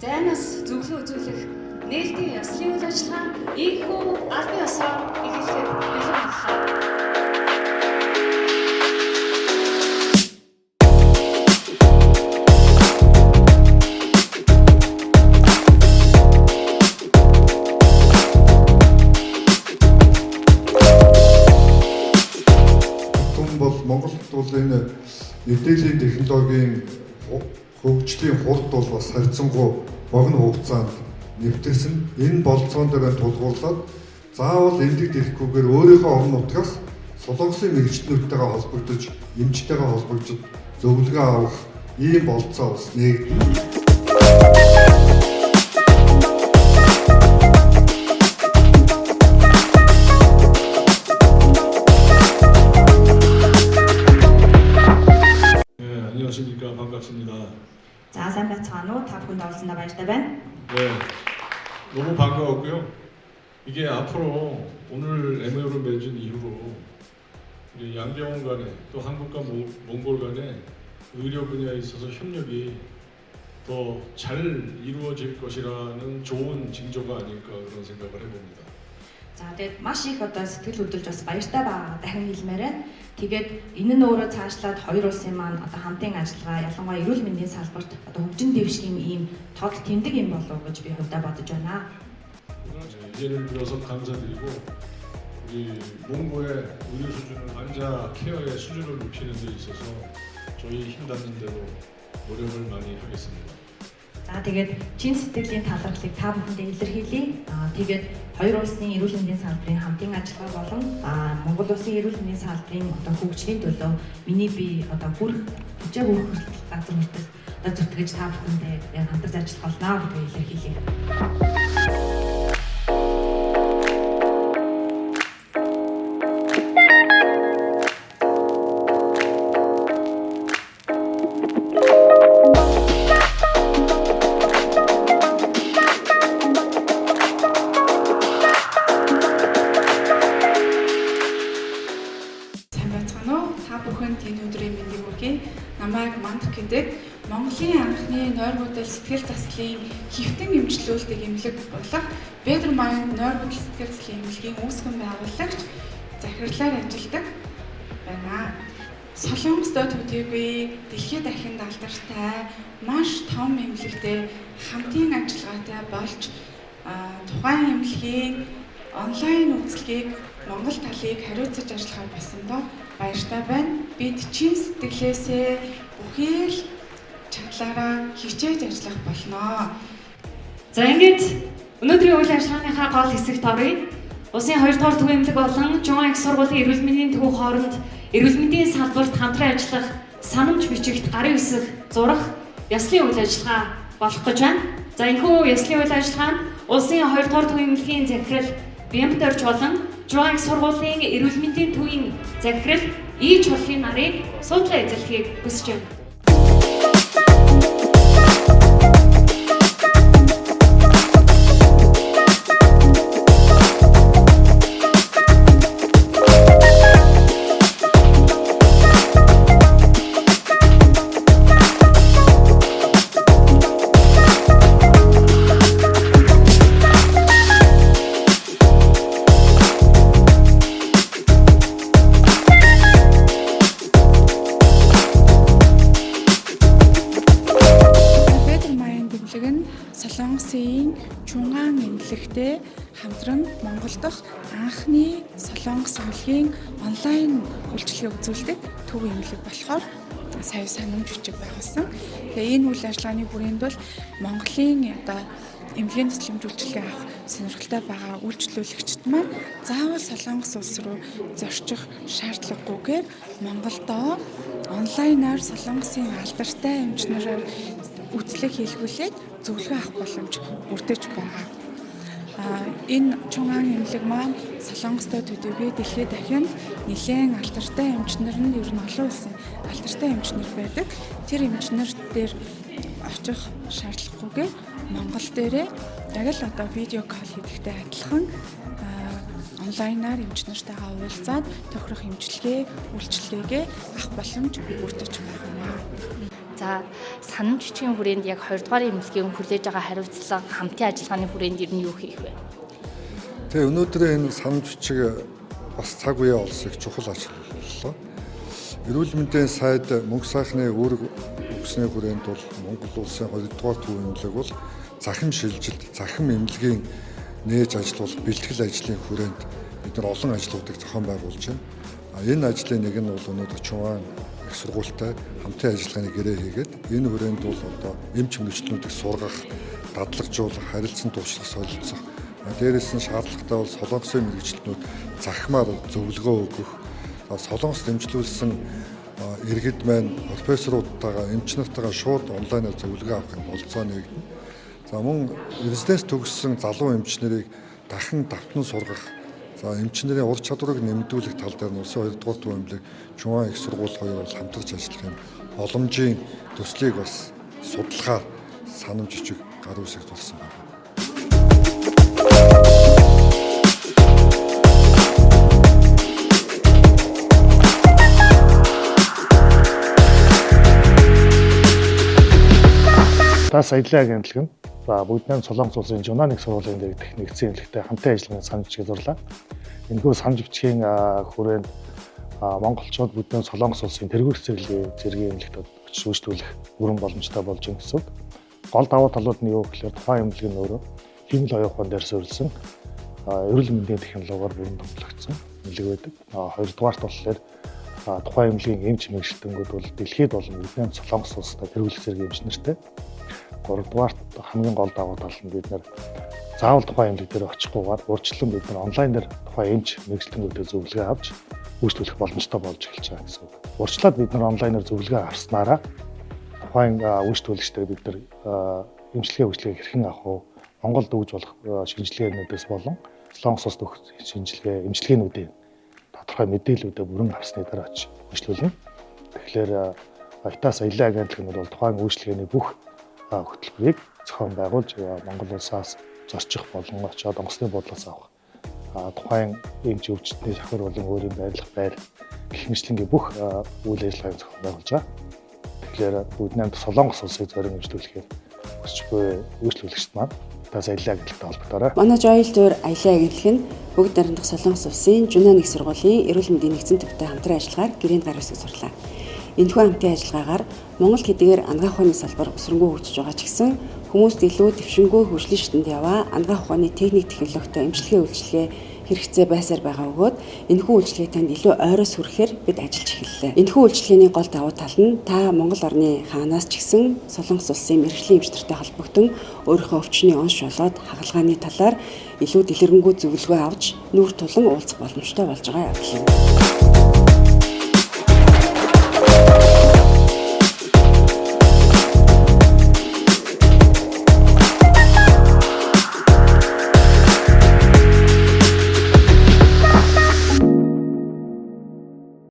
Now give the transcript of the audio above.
Зайнаас зөвлөгөө үзүүлэх нээлтийн ёслолын үйл ажиллагаа ийхүү албан ёсоор эхлэхэд бэлэн боллоо. Монгол бол энэ мэдээллийн технологийн хөгжлийн хурд бол бас харьцангуй богино хугацаанд нэвтэрсэн. Энэ болцоон дээр тулгуурлаад заавал эмнэлэгт ирэхгүйгээр өөрийнхөө орон нутгаас солонгосын мэргэжлүүдтэйгээ холбогдож, эмчтэйгээ холбогдож зөвлөгөө авах ийм болцоо бас нэгдсэн. 안녕하십니까. 반갑습니다. 자, сайн байцгаана уу? Та бүхэнд оролцсондоо баяртай байна. 네, 너무 반가웠고요. 이게 앞으로 오늘 MOU를 맺은 이후로 우리 양병원 간에 또 한국과 몽골 간에 의료 분야에 있어서 협력이 더 잘 이루어질 것이라는 좋은 징조가 아닐까 그런 생각을 해봅니다. За, тэгээд маш их одоо сэтгэл хөдлөж бас баяртай байгаа дахин хэлмээр байна. Тэгээд энэ нь өөрөө цаашлаад хоёр улсын маань одоо хамтын ажиллагаа ялангуяа эрүүл мэндийн салбарт одоо хөгжин дэвшгийн ийм тод тэмдэг юм болов уу гэж би хувьдаа бодож байна. 예를 들어서 감사드리고 우리 몽고의 의료 수준을 환자 케어의 수준을 높이는 데 있어서 저희 힘 닿는 대로 노력을 많이 하겠습니다. За, тэгээд чин сэтгэлийн талархлыг та бүхэндээ илэрхийлье. Тэгээд хоёр улсын эрүүл мэндийн салбарын хамтын ажиллагаа болон Монгол улсын эрүүл мэндийн салбарын одоо хөгжлийн төлөө миний би одоо бүр хүчээ бүр газар хүртэл одоо зүтгэж та бүхэндээ яг хамтарч ажиллах болно гэдгийг илэрхийлье. Та бүхэнд энэ өдрийн мэндийг хүргэе. Намайг Мандах гэдэг Монголын анхны нойр хөдөл сэтгэл заслын хэвтэн эмчилүүлдэг эмнэлэг болох Бедермайн нойр хөдөл сэтгэл заслын эмнэлгийн үүсгэн байгуулагч захирлаар ажилладаг байна. Солонгостой төдийгүй дэлхийд дахинд алдартай маш том эмнэлэгтэй хамтын ажиллагаатай болж тухайн эмнэлгийн онлайн үйлчлэгийг Монгол талыг хариуцаж ажиллахаар болсондоо баяртай байна. Бид чин сэтгэлээсээ бүхий л чадлаараа хичээж ажиллах болно. За ингээд өнөөдрийн үйл ажиллагааныхаа гол хэсэгт оръё. Улсын 2 дугаар төвийн эмнэлэг болон Чуан их сургуулийн эрүүл мэндийн төвийн хооронд эрүүл мэндийн салбарт хамтран ажиллах санамж бичигт гарын үсэг зурах ёслолын үйл ажиллагаа болох гэж байна. За энэхүү ёслолын үйл ажиллагаа нь улсын 2 дугаар төвийн эмнэлгийн захирал Бямдорч болон Чуан их сургуулийн эрүүл мэндийн төвийн захирал Ий чулхын нарыг суудлаа эзэлхийг хүсэж байна. Солонгосын Чуан эмнэлэгтэй хамтран Монгол дахь анхны солонгос эмнэлгийн онлайн үйлчлэгийг үзүүлдэг төв эмнэлэг болохоор сая санамж бичиг байгуулсан. Тэгээ энэ үйл ажиллагааны бүрээнд бол Монголын одоо эмнэлгийн төсөлмж үйлчлэгээ авах сонирхолтой байгаа үйлчлүүлэгчид маань заавал Солонгос улс руу зорчих шаардлагагүйгээр Монголдоо онлайнаар Солонгосын алдартай эмчнэрээр үйлчлэг хийлгүүлээд зөвлөгөө авах боломж бүрдэж байгаа. Энэ Чуан эмнэлэг маань Солонгостой төдийгүй дэлхийд дахинд нэлээд алдартай эмчнэр нь ер нь олон улсын алдартай эмчнэр байдаг. Тэр эмчнэр дээр очих шаардлагагүйгээр Монгол дээрээ яг л одоо видео кол хийдэгтэй адилхан онлайнаар эмчнэртэйгээ уулзаад тохирох эмчилгээ, үйлчилгээгээ авах боломж бүрдэж байна. За санамж бичгийн хүрээнд яг 2 дугаар эмнэлгийн хүлээж байгаа хариуцлага хамтын ажиллагааны хүрээнд ер нь юу хийх вэ? Тэгээ өнөөдрийн энэ санамж бичиг бас цаг үеэ олсыг чухал ажиллалаа. Эрүүл мэндийн сайд мөнгө сайхны үүрэг өгсөний хүрээнд бол Монгол улсын 2 дугаар төв эмнэлэг бол захим шилжилт, захим эмнэлгийн нээж ажиллуулах бэлтгэл ажлын хүрээнд бид нар олон ажлуудыг зохион байгуулж байна. Энэ ажлын нэг нь бол өнөөдөр Чуван их сургуультай хамтын ажиллагааны гэрээ хийгээд энэ хүрээнд бол одоо эмч мэргэжлүүдийг сургах, дадлагжуулах, харилцан туушрах, солилцох. Дээрээс нь шаардлагатай бол солонгосын мэргэжлүүд захимаар зөвлөгөө өгөх, солонгост дэмжлүүлсэн иргэд маань профессоруудтайгаа, эмч нартайгаа шууд онлайнаар зөвлөгөө авахын болцоо нэгдэнэ. За мөн резиденц төгссөн залуу эмч нарыг дахин давтан сургах, за эмч нарын ур чадварыг нэмэгдүүлэх тал дээр нь улсын 2 дугаар төв эмнэлэг Чуван их сургууль хоёр бол хамтарч ажиллах юм боломжийн төслийг бас судалгаар санамж бичиг гар үсэг тулсан байна. Тас аялал агентлаг нь бүгднээ Солонгос улсын Чунан их сургуулийн дээрх нэгдсэн эмнэлэгтэй хамтын ажиллагааны санамж бичиг зурлаа. Энэхүү санамж бичгийн хүрээнд монголчууд бүгднээ Солонгос улсын тэргүүр зэргийн эмнэлэгт очиж үйлчлүүлэх бүрэн боломжтой болж байна гэсэн. Гол давуу талууд нь юу гэхээр тухайн эмнэлэг нь өөрөө хэмнэл оюун ухаан дээр суурилсан эрүүл мэндийн технологиор бүрэн томилогдсон эмнэлэг байдаг. Хоёрдугаарт болохоор тухайн эмнэлгийн эмч мэргэжилтэнгүүд бол дэлхийд болон бүгднээ Солонгос улстай тэргүүр зэргийн эмч нартай. 3-дугаарт хамгийн гол давуу тал нь бид нэр заавал тухайн эмнэлэг дээр очихгүйгээр урьдчилан бид нар онлайн дээр тухайн эмч мэргэжилтэнгүүдэд зөвлөгөө авч үйлчлүүлэх боломжтой болж эхэлж байгаа гэсэн үг. Урьдчилаад бид нар онлайнаар зөвлөгөө авснараа тухайн үйлчлүүлэгчдээ бид нар эмчилгээ үйлчлэгийг хэрхэн авах вэ? Монголд өгж болох шинжилгээнүүдээс болон Солонгос улсад өгөх шинжилгээ, эмчилгээнүүдийн тодорхой мэдээллүүдээ бүрэн авсны дараа очиж үйлчлүүлнэ. Тэгэхээр Ойтас аялал агентлаг нь бол тухайн үйлчлэгээний бүх хөтөлбөрийг зохион байгуулж Монгол улсаас зорчих болон очоод онгоцны бодлоос авах тухайн эмч өвчтний шахар болон өөрийн байрлах байр гэх мэтлэнгийн бүх үйл ажиллагааг зохион байгуулж байгаа. Тэгэхээр бүгднээ Солонгос улсыг зорин эмчлүүлэхээр хүсч буй үйлчлүүлэгчд маань Тас аялал агентлагтай холбогдорой. Манай Joel Tour аялал агентлаг нь бүгд найрамдах Солонгос улсын Чунан их сургуулийн эрүүл мэндийн нэгдсэн төвтэй хамтран ажиллагаар гэрээнд гар үсэг сурлаа. Энэхүү хамтын ажиллагаагаар Монгол хэдийгээр ангаах ухааны салбар өсрөнгөө хөгжиж байгаа ч гэсэн хүмүүст илүү дэвшингүй хөгжлийн шатнд яваа ангаах ухааны техник технологитой эмчилгээ үйлчилгээ хэрэгцээ байсаар байгаа бөгөөд энэхүү үйлчилгээ танд илүү ойроос хүрэхээр бид ажиллаж эхэллээ. Энэхүү үйлчилгээний гол давуу тал нь та Монгол орны хаанаас ч гэсэн Солонгос улсын мэргэжлийн эмч нартай холбогдсон өөрийнхөө өвчний онш болоод хагалгааны талаар илүү дэлгэрэнгүй зөвлөгөө авч нүүр тулан уулзах боломжтой болж байгаа явдал юм.